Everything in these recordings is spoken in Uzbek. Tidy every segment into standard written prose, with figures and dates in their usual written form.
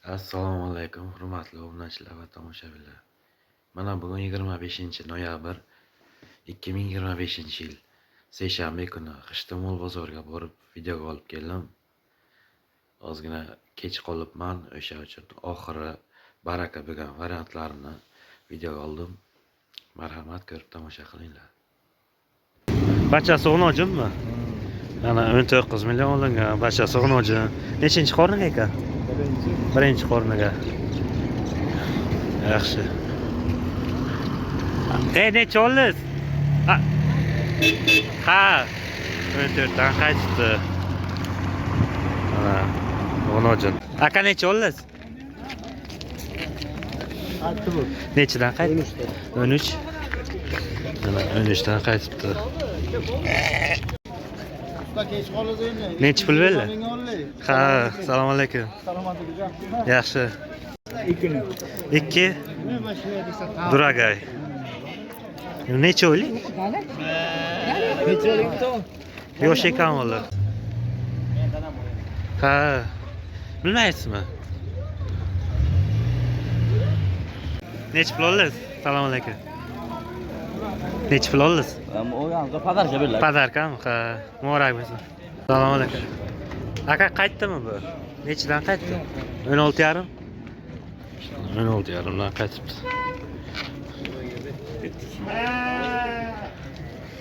Assalomu alaykum, hurmatli obunachilar va tomoshabinlar. Mana bugun 25-noyabr 2025-yil seshanba kuni G'ishtimol bozoriga borib videoga olib keldim. Ozgina kech qolibman, o'sha uchun oxiri baraka bo'lgan variantlarini videoga oldim. Marhamat, ko'rib tomosha qilinglar. Barchasi o'g'nojinmi? Mana 19 million olingan, barchasi o'g'nojin. Nechinchi qorniga ekan? Birinchi qorniga. Yaxshi. Necha oldingiz? Ha. 14 dan qaytibdi. Mana o'g'nojin. Aka necha oldingiz? Nechidan qaytdi? 13. Mana 13 dan qaytibdi. Necha pul berdi? Ha, assalomu alaykum. Yaxshi. 2. Duragay. Necha oylik? Necha oylikda? Yosh ekan ular. Ha. Bilmaysizmi? Necha pul oldingiz? Assalomu alaykum. Necha pul oldingiz? Padarka berdilar. Padarkami? Ha, muborak bo'lsin. Assalomu alaykum. Aka qaytdimi bu? Nechidan qaytdi? 16,5. 16,5 dan qaytibdi.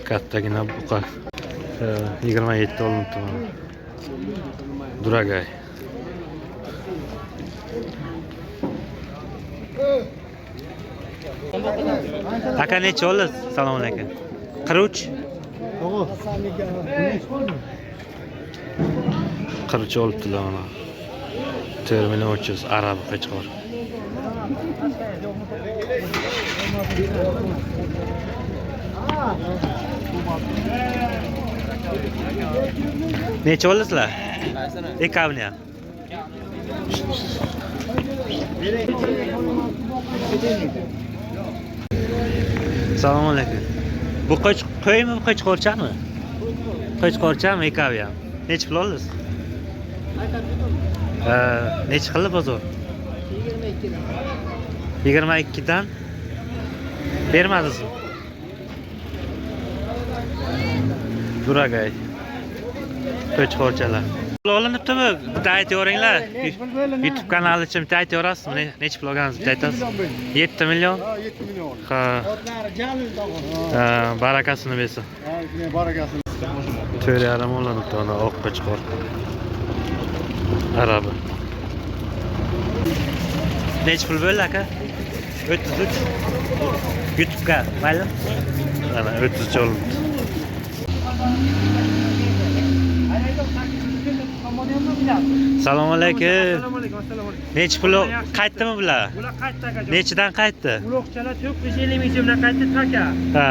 Kattagina buqa. 27 olinibdi mana. Duragay. Aka necha oldingiz? Assalomu alaykum. 43. 43 olibdilar mana. 4 million 300 arab qo'chqor. Necha oldingizlar? Ekavni ham. Assalomu alaykum. Bu qo'ymi, qo'chqorchami? Qo'chqorchami, ekavi ham. Necha pul oldingiz? Necha qildi bozor? 22 dan. Bermadingizmi? Duragay. Qo'chqorchalar. Pul olinibdimi? Bitta aytaveringlar. YouTube kanali uchun bitta aytaverasizmi? Necha pul olgansiz bitta aytasiz? 7 million? Ha, 7 million. Ha. Jalil tog'on. Barakasini bersin. Ha, barakasini. 4,5 olinibdi ona oq qo'chqor. Arabi. Necha pul bo'ldi aka? 33. YouTube'ga mayli? Mana 33 olibdi. Assalomu alaykum. Necha pul qaytdimi bular? Bular qaytdi aka. Nechidan qaytdi? Uloqchalar 450 ming so'mdan qaytdi taka. Ha.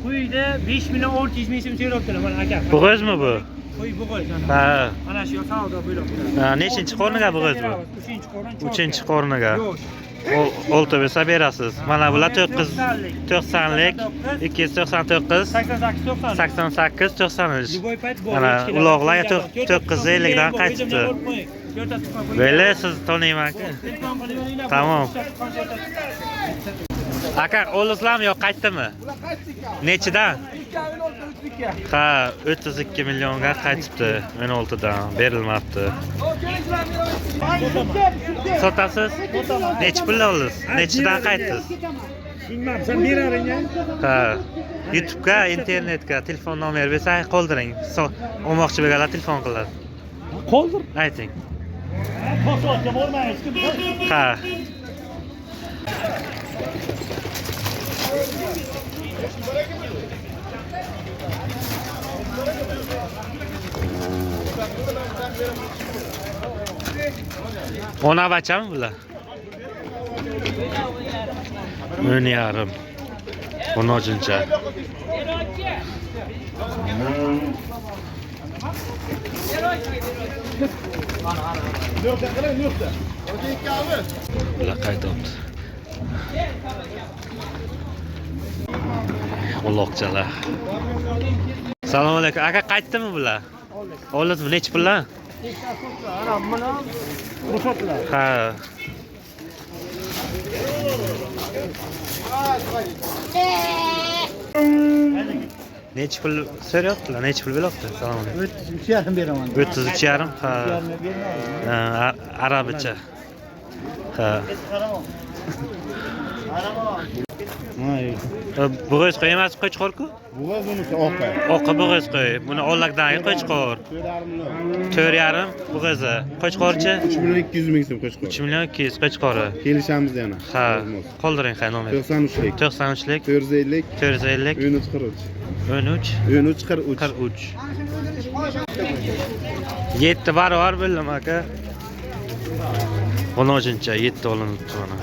Quyida 5 million 400 ming so'm so'rabdilar mana aka. Bo'g'izmi bu? Qo'y bo'g'iz ana. Ha. Ana shu savdo bo'lib. Ha, nechinchi qorniga bo'g'iz bu? 3-chi qo'rn. 3-chi qorniga. Yo'q. Olti bo'lsa berasiz. Mana bular 90lik, 299, 88, 93. Mana uloqlar 950 dan qaytibdi. Böyle siz tanıyman-ku. Tamam. Aka, oldingizlarmi yo qaytdimi? Nechidan? Ha, 32 millionga qaytibdi. 16 dan berilmabdi. Sotasiz? Necha pul oldingiz? Nechidan qaytdingiz? Bilmam, sen beraring ya. Ha. YouTube'ga, internetga telefon nomer bersang qoldiring. Olmoqchi bo'lganlar telefon qiladi. Qoldir. Ayting. Boshqa bo'lmaysiz. Ha. Ona bachami bular? 10,5. 10'unca. Bular qaytibdi. Uloqchalar. Assalomu alaykum. Aka qaytdimi bular? Oldingizmi? Necha pullar? Ruhsatlar. Ha. Necha pul so'rayaptilar? Necha pul beryapti? Salom alaykum. 3,5 beraman. 33,5. Ha. Ha, arabicha. Ha. Bo'g'iz qo'y emas, qo'chqorku? Bo'g'iz bunisi oqa. Oqa bo'g'iz qo'y. Buni ollakdagi qo'chqor. 4,5 bo'g'izi. Qo'chqorchi 3,2 ming so'm qo'shqor. 3,200,000 qo'chqori. Kelishamiz yana. Ha. Qoldiring qay nomer? 93lik. 93lik 450 450 13 13 43. 43. 7 barobar bildim aka. 13-chi 7 olinibdi mana.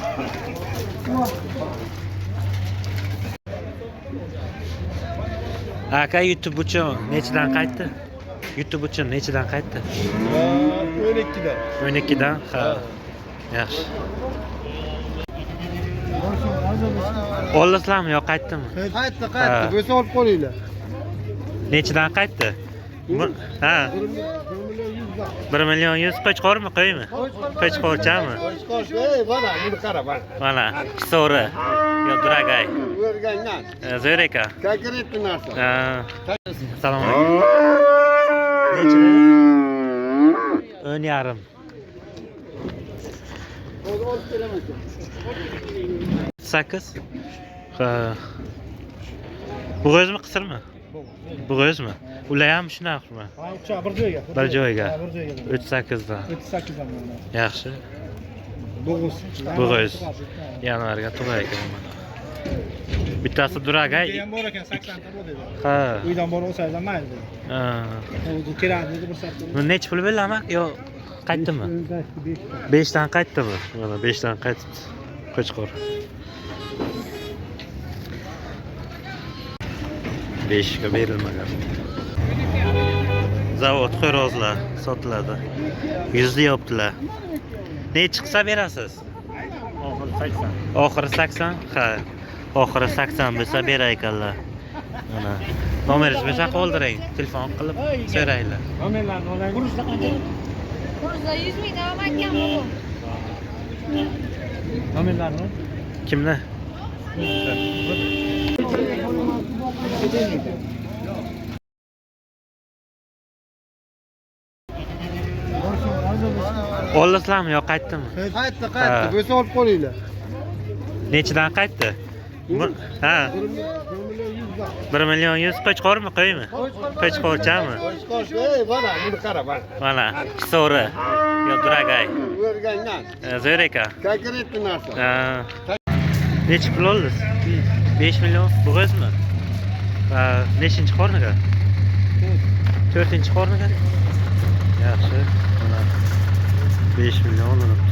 Aka YouTube uchun nechidan qaytdi? YouTube uchun nechidan qaytdi? 12 dan. 12 dan. Ha. Yaxshi. Olasizlarmi yo qaytdimi? Qaytdi, Ha. Bo'lsa olib qo'yinglar. Nechidan qaytdi? Ha. 1,100,000 qo'chqormi, qo'ymi? Qo'chqorchami? Qo'shqor, ey, mana, buni qara, mana. Mana, so'ri. Yo, duragay. O'rgangan. Zo'r ekan. Konkretni narsa. Ha. Salom alaykum. Necha? 10,5. Olib kelaman. 8. Ha. Bo'g'izmi, qisirmi? Bo'g'izmi? Ular ham shunaqmi? Ha, ucha bir joyga. Bir joyga. Bir joyga. 38 dan. 38 dan. Yaxshi. Bo'g'iz. Bo'g'iz. Yanvarga tug'ay ekan mana. Bittasi duragay. Ham bor ekan 80 ta bor dedi. Ha. Uydan borib olsangiz mayli. Ha. O'zi kerakli bir soat. Bu necha pul bilaman? Yo, qaytdimi? 5 dan qaytdimi? Mana 5 dan qaytibdi. Qo'chqor. 5 ga berilmagan. Zavod xo'rozlar sotiladi. 100 deyaptilar. Ne chiqsa berasiz? Oxiri 80. Oxiri 80? Ha. Oxiri 80 bo'lsa beray ekanlar. Mana. Nomeringiz bo'lsa qoldiring. Telefon qilib so'raylar. Nomerlarni olaylik. Kurusda qancha? Kurusda 100 ming davom etgan bu. Nomerlarni. Kimni? Olasizlarmi yo qaytdimi? Qaytdi, Ha. Bo'lsa olib qo'yinglar. Nechidan qaytdi? Ha. 1,100,000 qo'chqormi, qo'ymi? Qo'chqorchami? Qo'shqor, ey, mana, buni qara, mana. Mana, so'ri. Yo, duragay. O'rgangan. Zo'r ekan. Konkretni narsa. Ha. Necha pul oldingiz? 5 million. Bo'g'izmi? Ha, nechinchi qorniga? 4-chi qorniga? Yaxshi. Mana 5 million olinibdi.